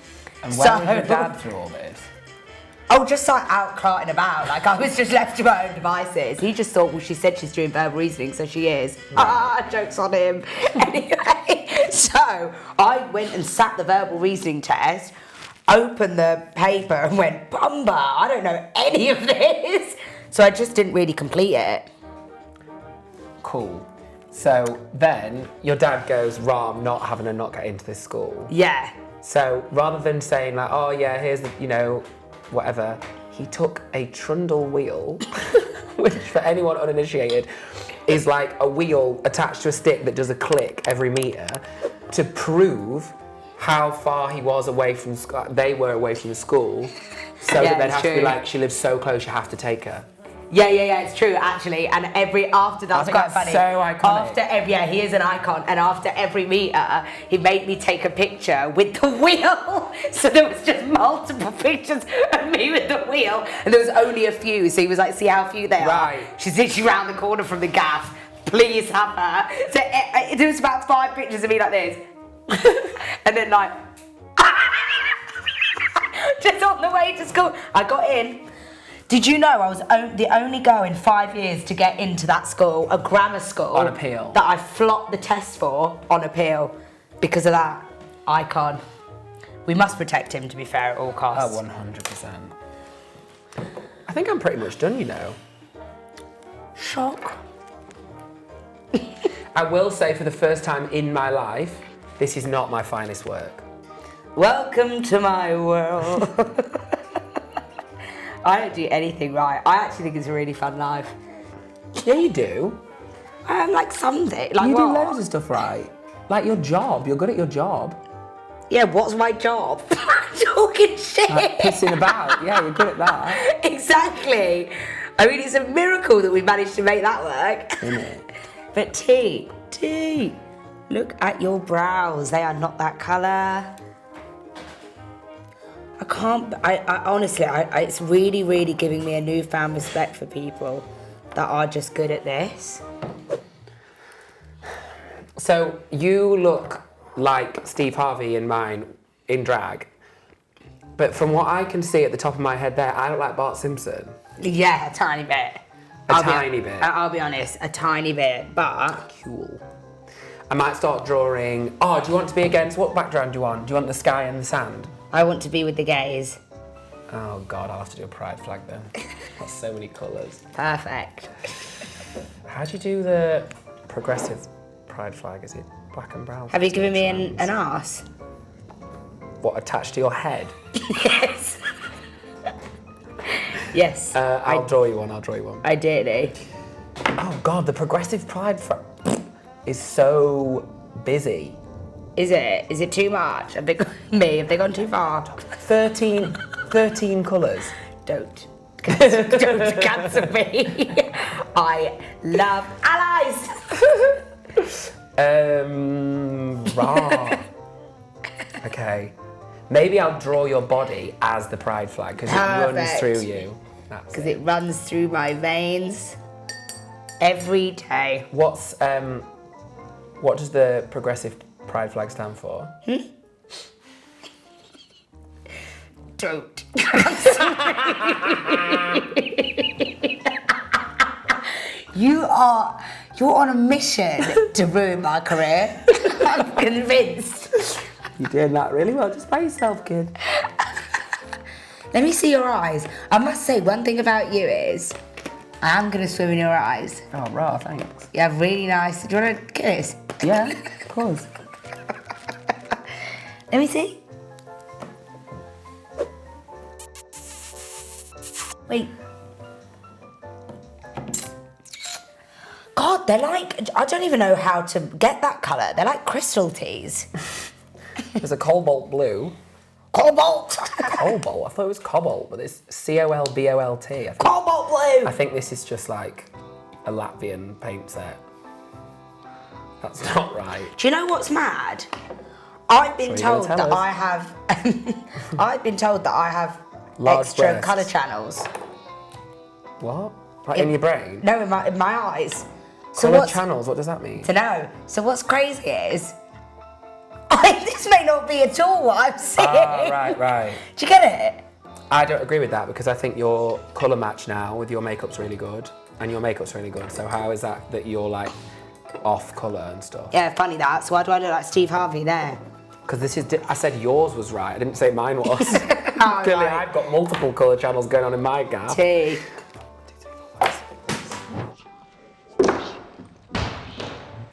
S2: and where was your dad through all this?
S1: Oh, just like out clarting about. Like I was just left to my own devices. He just thought, well, she said she's doing verbal reasoning, so she is. Joke's on him. Anyway, so I went and sat the verbal reasoning test, opened the paper and went, Bumba, I don't know any of this. So I just didn't really complete it.
S2: Cool. So then your dad goes, I'm not having her not get into this school.
S1: Yeah.
S2: So rather than saying like, oh yeah, here's the, whatever, he took a trundle wheel, which for anyone uninitiated is like a wheel attached to a stick that does a click every meter to prove how far he was away from school. They were away from the school, so
S1: Yeah,
S2: that they'd
S1: it's
S2: have to be
S1: true.
S2: like, she lives so close, you have to take her.
S1: Yeah, it's true actually. And after that's
S2: I think
S1: quite
S2: that's
S1: funny.
S2: so iconic.
S1: He is an icon. And after every meter, he made me take a picture with the wheel. So there was just multiple pictures of me with the wheel, and there was only a few. So he was like, "See how few they are?
S2: Right.
S1: She's literally round the corner from the gaff. Please have her." So there was about 5 pictures of me like this, and then like just on the way to school, I got in. Did you know I was the only girl in 5 years to get into that school, a grammar school,
S2: On appeal.
S1: that I flopped the test for on appeal because of that icon. We must protect him, to be fair, at all costs.
S2: Oh, 100%. I think I'm pretty much done, you know.
S1: Shock.
S2: I will say for the first time in my life, this is not my finest work.
S1: Welcome to my world. I don't do anything right. I actually think it's a really fun life.
S2: Yeah, you do.
S1: Like Sunday. Like
S2: You
S1: what?
S2: do loads of stuff right. Like your job, you're good at your job.
S1: Yeah, what's my job? Talking shit.
S2: Like pissing about, yeah, you're good at that.
S1: Exactly. I mean, it's a miracle that we managed to make that work.
S2: Isn't it?
S1: But T, look at your brows. They are not that colour. I can't, I honestly, it's really, really giving me a newfound respect for people that are just good at this.
S2: So you look like Steve Harvey in mine in drag, but from what I can see at the top of my head there, I look like Bart Simpson.
S1: Yeah, a tiny bit.
S2: Tiny bit.
S1: I'll be honest, a tiny bit, but...
S2: Cool. I might start drawing. Oh, do you want to be against, what background do you want? Do you want the sky and the sand?
S1: I want to be with the gays.
S2: Oh God, I'll have to do a pride flag then. That's so many colours.
S1: Perfect.
S2: How do you do the progressive pride flag? Is it black and brown?
S1: Have you given me an arse?
S2: What, attached to your head?
S1: Yes. Yes.
S2: I'll draw you one.
S1: Ideally.
S2: Oh God, the progressive pride is so busy.
S1: Is it? Is it too much? Have they gone too far?
S2: 13 colours.
S1: Don't cancel me. I love allies.
S2: Rah. Okay. Maybe I'll draw your body as the pride flag because it runs
S1: Perfect.
S2: through you.
S1: Because it runs through my veins every day.
S2: What does the progressive pride flag stand for?
S1: Don't. You're on a mission to ruin my career. I'm convinced.
S2: You're doing that really well just by yourself, kid.
S1: Let me see your eyes. I must say, one thing about you is, I am going to swim in your eyes.
S2: Oh, rah, thanks.
S1: You have really nice... Do you want to kiss?
S2: Yeah, of course.
S1: Let me see. Wait. God, they're like... I don't even know how to get that colour. They're like crystal teas.
S2: There's a cobalt blue.
S1: Cobalt!
S2: Cobalt? I thought it was cobalt, but it's C-O-L-B-O-L-T.
S1: Cobalt blue!
S2: I think this is just like a Latvian paint set. That's not right.
S1: Do you know what's mad? I've been
S2: Sure you're
S1: told
S2: gonna
S1: that
S2: tell us.
S1: I have... I've been told that I have
S2: Large
S1: extra
S2: breasts.
S1: colour channels.
S2: What? Like in your brain?
S1: No, in my eyes. So
S2: Colour
S1: what's...
S2: channels, what does that mean?
S1: To know. So what's crazy is... this may not be at all what I'm saying.
S2: Right.
S1: Do you get it?
S2: I don't agree with that because I think your colour match now with your makeup's really good and your makeup's really good. So how is that you're like off colour and stuff?
S1: Yeah, funny that. So why do I look like Steve Harvey there?
S2: Because this is, I said yours was right, I didn't say mine was.
S1: Oh,
S2: Clearly
S1: right.
S2: I've got multiple colour channels going on in my gap.
S1: T.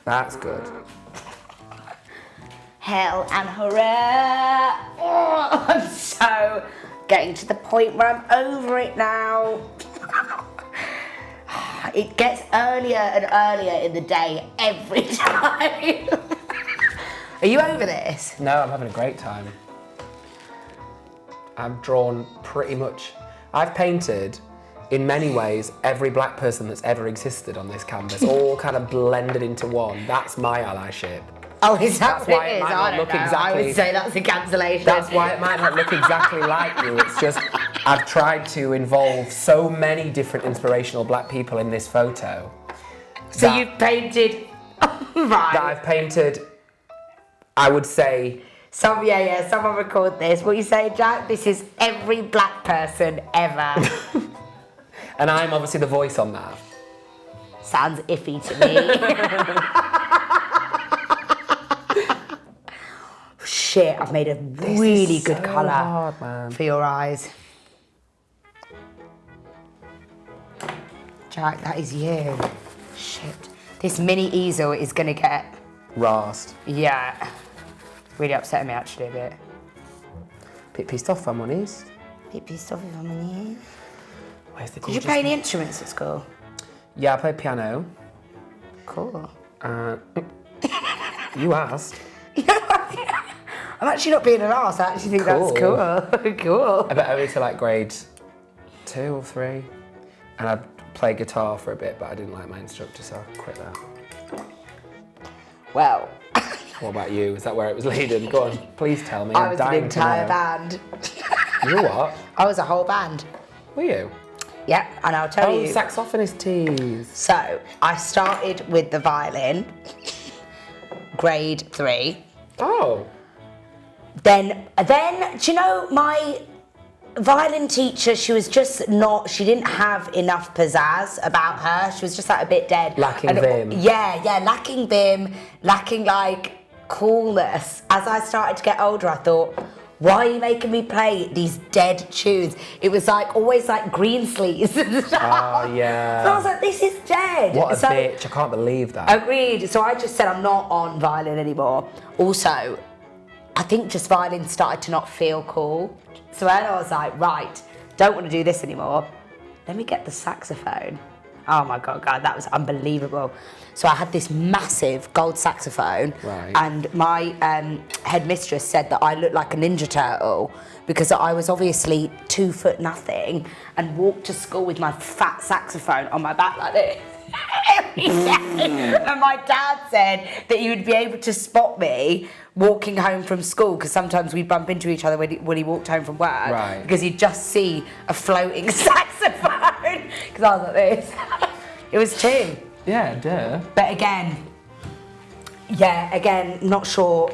S2: That's good.
S1: Hell and hurrah! Oh, I'm so getting to the point where I'm over it now. It gets earlier and earlier in the day every time. Are you over this?
S2: No, I'm having a great time. I've drawn pretty much, I've painted in many ways every black person that's ever existed on this canvas, all kind of blended into one. That's my allyship.
S1: Oh, is that
S2: That's
S1: what
S2: why
S1: it
S2: it
S1: is?
S2: might
S1: I
S2: not
S1: don't
S2: look
S1: know. I
S2: exactly-
S1: would say that's a cancellation.
S2: That's why it might not look exactly like you. It's just, I've tried to involve so many different inspirational black people in this photo.
S1: So
S2: that-
S1: you've painted... right.
S2: That I've painted, I would say,
S1: Someone record this. What you say, Jack? This is every black person ever.
S2: And I'm obviously the voice on that.
S1: Sounds iffy to me. Shit, I've made a really good
S2: so
S1: colour
S2: hard, man.
S1: for your eyes. Jack, that is you. Shit. This mini easel is gonna get...
S2: Rast.
S1: Yeah. Really upsetting me actually a bit.
S2: Bit pissed off, if I'm honest.
S1: Bit pissed off if I'm in here.
S2: Where's the
S1: Did you play any instruments at school?
S2: Yeah, I played piano.
S1: Cool.
S2: You asked.
S1: I'm actually not being an arse. I actually think that's cool. Cool.
S2: I bet only to like grade 2 or 3. And I played guitar for a bit, but I didn't like my instructor, so I quit that.
S1: Well,
S2: What about you? Is that where it was leading? Go on, please tell me.
S1: I
S2: I'm
S1: was an
S2: dying
S1: entire
S2: to know.
S1: band.
S2: You were what?
S1: I was a whole band.
S2: Were you?
S1: Yeah, and I'll tell you.
S2: Saxophonist tease.
S1: So, I started with the violin, grade 3.
S2: Oh.
S1: Then, do you know, my violin teacher, she was just not, she didn't have enough pizzazz about her. She was just like a bit dead.
S2: Lacking vim.
S1: Yeah, lacking vim, lacking like coolness. As I started to get older, I thought, why are you making me play these dead tunes? It was like always like green sleeves and stuff.
S2: Oh, yeah.
S1: So I was like, this is dead.
S2: What a bitch, I can't believe that.
S1: Agreed. So I just said I'm not on violin anymore. Also, I think just violin started to not feel cool. So then I was like, right, don't want to do this anymore. Let me get the saxophone. Oh my God, that was unbelievable. So I had this massive gold saxophone,
S2: Right.
S1: and my headmistress said that I looked like a Ninja Turtle because I was obviously 2 foot nothing and walked to school with my fat saxophone on my back like this. Every day. And my dad said that he would be able to spot me walking home from school because sometimes we'd bump into each other when he walked home from work,
S2: Right.
S1: because he'd just see a floating saxophone because I was like this. It was 2.
S2: Yeah, duh.
S1: But again, not sure.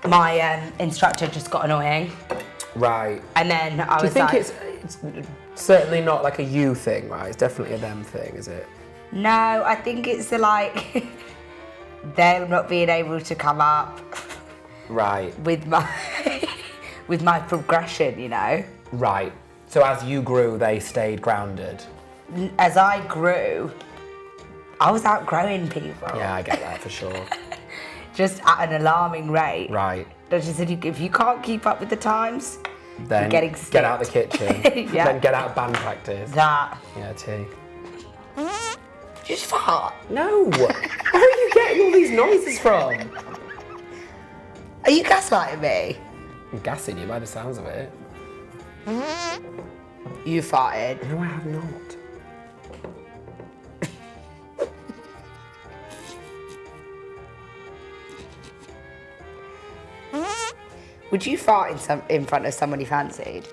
S1: My instructor just got annoying,
S2: Right.
S1: and then I
S2: Do you
S1: was
S2: think
S1: like,
S2: it's certainly not like a you thing, right? It's definitely a them thing, is it?
S1: no, I think it's the like them not being able to come up
S2: Right.
S1: with my with my progression, you know.
S2: Right. So as you grew, they stayed grounded.
S1: As I grew, I was outgrowing people.
S2: Yeah, I get that for sure.
S1: Just at an alarming rate.
S2: Right.
S1: I just said, if you can't keep up with the times,
S2: Then
S1: you're getting
S2: get out of the kitchen.
S1: Yeah.
S2: Then get out of band practice.
S1: that.
S2: Yeah, tea.
S1: Just fart.
S2: No. Where are you getting all these noises from?
S1: Are you gaslighting me?
S2: I'm gassing you by the sounds of it.
S1: You farted.
S2: No, I have not.
S1: Would you fart in front of someone you fancied?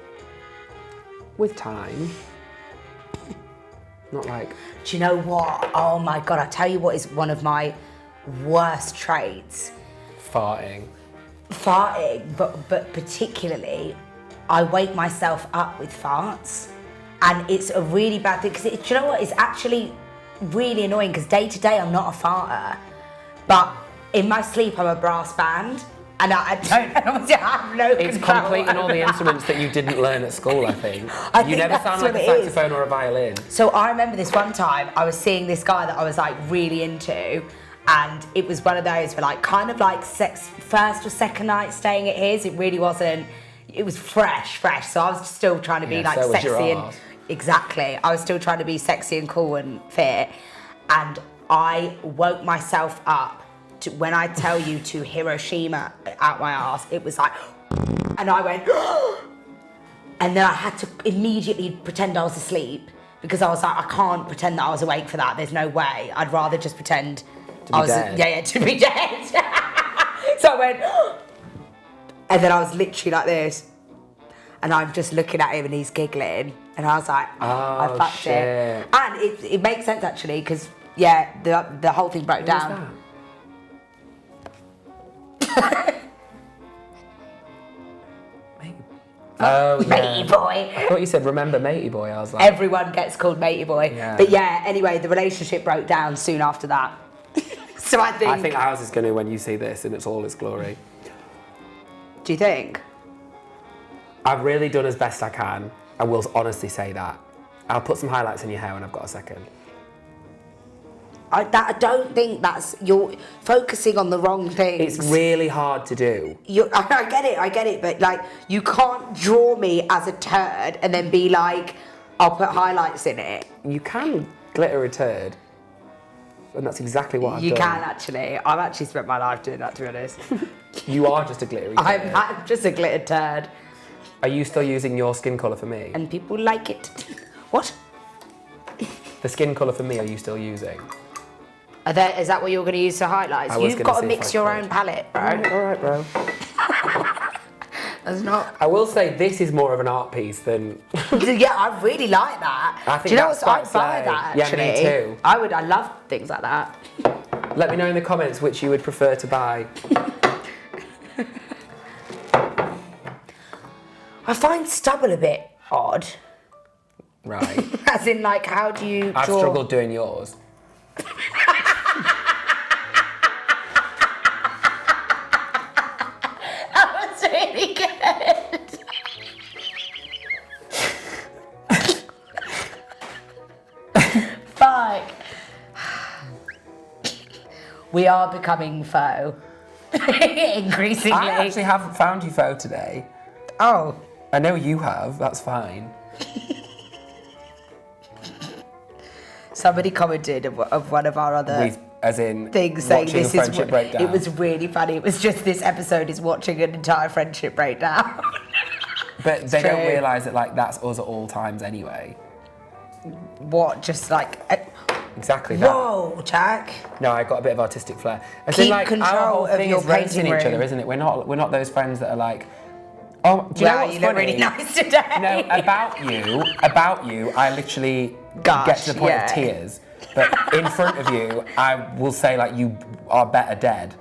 S2: With time. Not like...
S1: Do you know what? Oh my God, I tell you what is one of my worst traits.
S2: farting.
S1: Farting, but particularly, I wake myself up with farts. And it's a really bad thing, because do you know what? It's actually really annoying, because day to day I'm not a farter. But in my sleep I'm a brass band. And I don't, obviously I have no
S2: It's
S1: control
S2: completing all the
S1: over
S2: instruments that you didn't learn at school, I think.
S1: I
S2: You
S1: think
S2: never
S1: that's
S2: sound like
S1: what
S2: a
S1: it is.
S2: saxophone or a violin.
S1: So I remember this one time, I was seeing this guy that I was like really into, and it was one of those where like kind of like first or second night staying at his. It really wasn't. It was fresh. So I was still trying to be
S2: Yeah,
S1: like
S2: so was
S1: sexy
S2: your
S1: and
S2: arse.
S1: exactly. I was still trying to be sexy and cool and fit, and I woke myself up. When I tell you to Hiroshima out my ass, it was like, and I went, and then I had to immediately pretend I was asleep, because I was like, I can't pretend that I was awake for that. There's no way. I'd rather just pretend
S2: be
S1: I was
S2: dead.
S1: to be dead. So I went, and then I was literally like this, and I'm just looking at him and he's giggling, and I was like, I
S2: Oh,
S1: fucked
S2: shit.
S1: it. And it makes sense actually, because yeah, the whole thing broke
S2: What was
S1: down.
S2: that? Mate, Oh, yeah.
S3: Matey boy.
S2: I thought you said remember matey boy. I was like,
S1: Everyone gets called matey boy.
S2: Yeah.
S1: But yeah, anyway, the relationship broke down soon after that. So I think
S2: ours is going to when you see this in its all its glory.
S1: Do you think?
S2: I've really done as best I can. I will honestly say that. I'll put some highlights in your hair when I've got a second.
S1: I don't think you're focusing on the wrong things.
S2: It's really hard to do.
S1: I get it, but like you can't draw me as a turd and then be like, I'll put highlights in it.
S2: You can glitter a turd, and that's exactly what I've done.
S1: You can actually. I've actually spent my life doing that, to be honest.
S2: You are just a glittery turd.
S1: I'm just a glitter turd,
S2: Are you still using your skin colour for me?
S1: and people like it. What?
S2: The skin colour for me, are you still using?
S1: Is that what you're going to use for highlights?
S2: I was
S1: You've
S2: gonna
S1: got to
S2: see
S1: mix
S2: if I
S1: your
S2: could.
S1: own palette, bro.
S2: Alright, bro.
S1: That's not.
S2: I will say this is more of an art piece than...
S1: Yeah, I really like that.
S2: I think
S1: Do you know
S2: that's
S1: what? I'd
S2: quite
S1: buy
S2: slay.
S1: that
S2: Yeah,
S1: actually.
S2: me too.
S1: I love things like that.
S2: Let me know in the comments which you would prefer to buy.
S1: I find stubble a bit odd.
S2: Right.
S1: As in, like, how do you
S2: I've
S1: draw?
S2: struggled doing yours.
S1: That was really good. Fuck. We are becoming faux. Increasingly.
S2: I actually haven't found you photo today.
S1: Oh.
S2: I know you have, that's fine.
S1: Somebody commented of one of our other
S2: As in
S1: things saying
S2: watching a
S1: this is
S2: friendship breakdown.
S1: It was really funny. It was just this episode is watching an entire friendship breakdown.
S2: But they don't
S1: true.
S2: realise that like that's us at all times anyway.
S1: What? Just like.
S2: Exactly that.
S1: Whoa, Jack.
S2: No, I got a bit of artistic flair. As
S1: Keep
S2: in, like, our
S1: control
S2: whole
S1: of
S2: thing
S1: your
S2: is roasting
S1: painting
S2: each other,
S1: room.
S2: isn't it? We're not those friends that are like, oh, do you know
S1: Wow,
S2: what's
S1: you look
S2: funny?
S1: really nice today.
S2: No, about you, I literally get to the point of tears. But in front of you, I will say like you are better dead.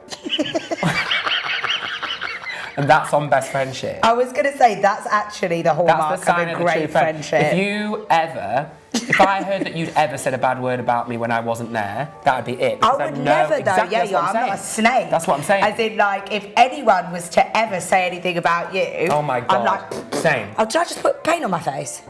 S2: And that's on best friendship.
S1: I was going to say that's actually the hallmark
S2: That's the sign
S1: of
S2: of
S1: a
S2: the true
S1: great
S2: friend.
S1: friendship.
S2: If I heard that you'd ever said a bad word about me when I wasn't there, that'd be it.
S1: I
S2: because
S1: would
S2: know
S1: never though.
S2: exactly,
S1: Yeah,
S2: that's what
S1: I'm not a
S2: saying.
S1: snake.
S2: That's what I'm saying.
S1: As in, like, if anyone was to ever say anything about you,
S2: Oh my God.
S1: I'm like,
S2: Same.
S1: oh, did I just put paint on my face?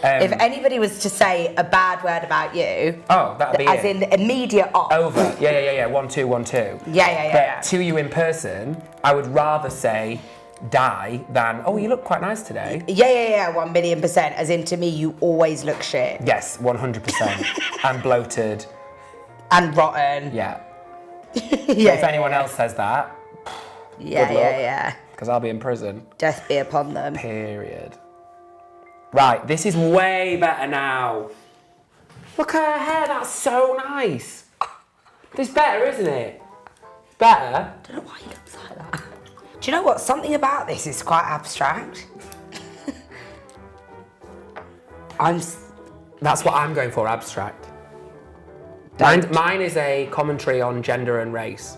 S1: If anybody was to say a bad word about you,
S2: Oh, that'd be
S1: as
S2: it.
S1: in immediate off.
S2: Over. Yeah. 1, 2, 1, 2.
S1: Yeah.
S2: But to you in person, I would rather say die than, oh, you look quite nice today.
S1: Yeah, 1,000,000%. As in, to me, you always look shit
S2: Yes, 100%. And bloated.
S1: and rotten.
S2: Yeah.
S1: Yeah.
S2: If anyone else says that,
S1: Yeah,
S2: good luck.
S1: yeah.
S2: because I'll be in prison.
S1: Death be upon them.
S2: Period. Right, this is way better now. Look at her hair, that's so nice. This better, isn't it? Better.
S1: I don't know why he looks like that. Do you know what? Something about this is quite abstract.
S2: That's what I'm going for, abstract. Mine is a commentary on gender and race.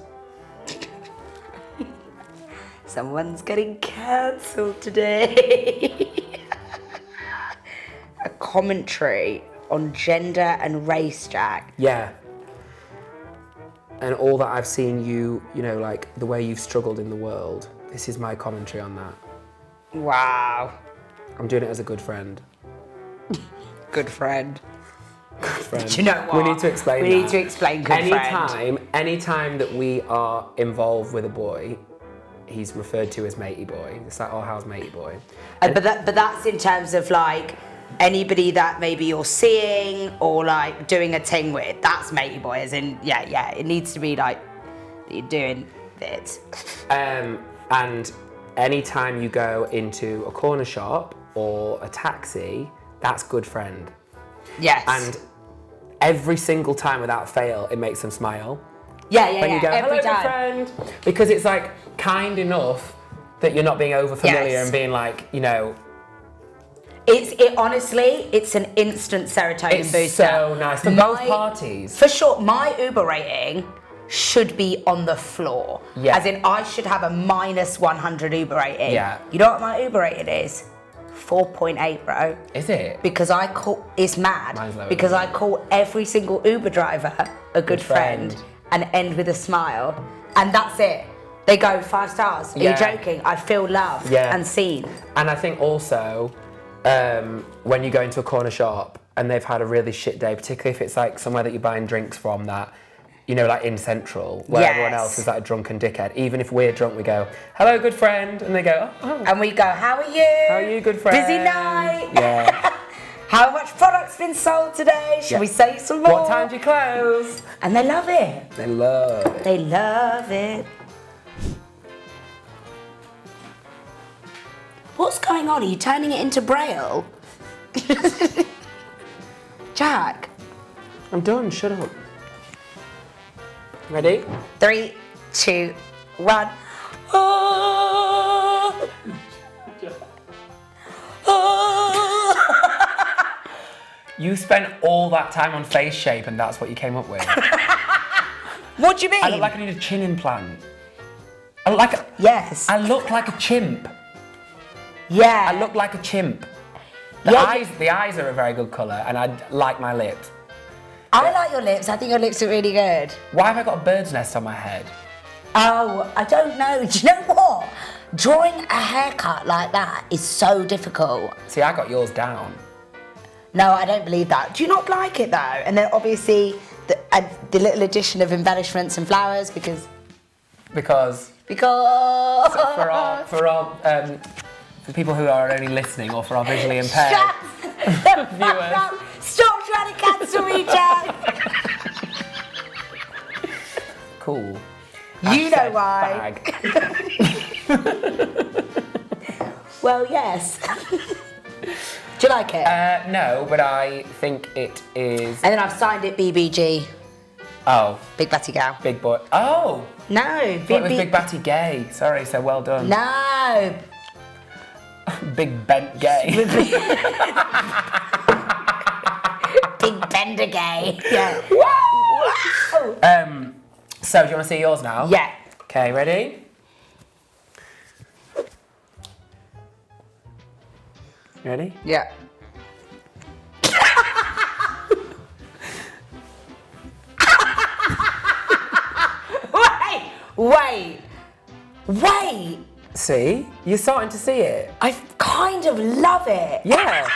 S1: Someone's getting cancelled today. A commentary on gender and race, Jack.
S2: Yeah. And all that I've seen you know, like the way you've struggled in the world. This is my commentary on that.
S1: Wow.
S2: I'm doing it as a good friend.
S1: Good friend.
S2: Good friend.
S1: Do you know what?
S2: We need to explain
S1: We
S2: that.
S1: need to explain good friend.
S2: Anytime that we are involved with a boy, he's referred to as matey boy. It's like, oh, how's matey boy?
S1: But that's in terms of like anybody that maybe you're seeing or like doing a thing with. That's matey boy, as in yeah. It needs to be like that you're doing it.
S2: And anytime you go into a corner shop or a taxi, that's good friend.
S1: Yes.
S2: And every single time without fail, it makes them smile.
S1: Yeah.
S2: When you go,
S1: every
S2: hello, good
S1: time.
S2: friend. Because it's like kind enough that you're not being over familiar
S1: Yes.
S2: and being like, you know.
S1: Honestly, it's an instant serotonin
S2: It's
S1: booster.
S2: so nice for both parties.
S1: For sure, my Uber rating should be on the floor.
S2: Yeah.
S1: As in, I should have a -100 Uber rating.
S2: Yeah.
S1: You know what my Uber rating is? 4.8, bro.
S2: Is it?
S1: Because I call, it's mad,
S2: Mine's lower
S1: because
S2: than
S1: I call every single Uber driver a good friend and end with a smile. And that's it. They go 5 stars. Are you joking? I feel loved and seen.
S2: And I think also, when you go into a corner shop and they've had a really shit day, particularly if it's like somewhere that you're buying drinks from that, you know, like in Central, where everyone else is like a drunken dickhead. Even if we're drunk, we go, hello, good friend. And they go, oh.
S1: And we go, how are you?
S2: How are you, good friend?
S1: Busy night.
S2: Yeah.
S1: How much product's been sold today? Should we say some more?
S2: What time do you close?
S1: And they love it.
S2: They love it.
S1: They love it. What's going on? Are you turning it into Braille? Jack.
S2: I'm done, shut up. Ready?
S1: 3, 2, 1. Oh. Oh.
S2: You spent all that time on face shape and that's what you came up with.
S1: What do you mean?
S2: I look like I need a chin implant. I look like a,
S1: Yes.
S2: I look like a chimp.
S1: Yeah.
S2: I look like a chimp. The eyes are a very good colour and I like my lips.
S1: I like your lips. I think your lips are really good.
S2: Why have I got a bird's nest on my head?
S1: Oh, I don't know. Do you know what? Drawing a haircut like that is so difficult.
S2: See, I got yours down.
S1: No, I don't believe that. Do you not like it though? And then obviously the little addition of embellishments and flowers because
S2: for people who are only listening or for our visually impaired viewers.
S1: Stop trying to cancel me, Jack.
S2: Cool.
S1: You know why. Well, yes. Do you like it?
S2: No, but I think it is.
S1: And then I've signed it BBG.
S2: Oh.
S1: Big Batty Gal.
S2: Big boy. Oh.
S1: No.
S2: It was Big Batty Gay. Sorry, so well done.
S1: No.
S2: Big Bent Gay.
S1: Big Bender Gay. Yeah.
S2: So do you want to see yours now?
S1: Yeah.
S2: Okay, ready? You ready?
S1: Yeah. Wait.
S2: See? You're starting to see it.
S1: I kind of love it.
S2: Yeah.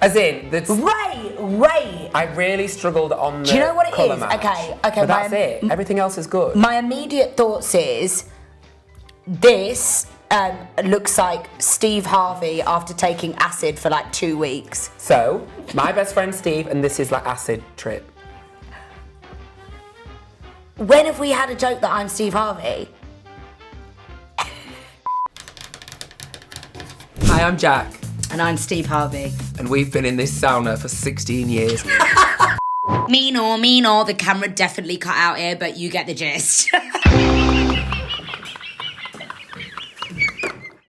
S2: As in,
S1: Wait.
S2: I really struggled on the
S1: Do you know what it
S2: colour
S1: is?
S2: match.
S1: Okay.
S2: But that's it. Everything else is good.
S1: My immediate thoughts is this looks like Steve Harvey after taking acid for like 2 weeks.
S2: So, my best friend Steve, and this is like acid trip.
S1: When have we had a joke that I'm Steve Harvey?
S2: Hi, I'm Jack.
S1: And I'm Steve Harvey.
S2: And we've been in this sauna for 16 years.
S1: Mean or, the camera definitely cut out here, but you get the gist.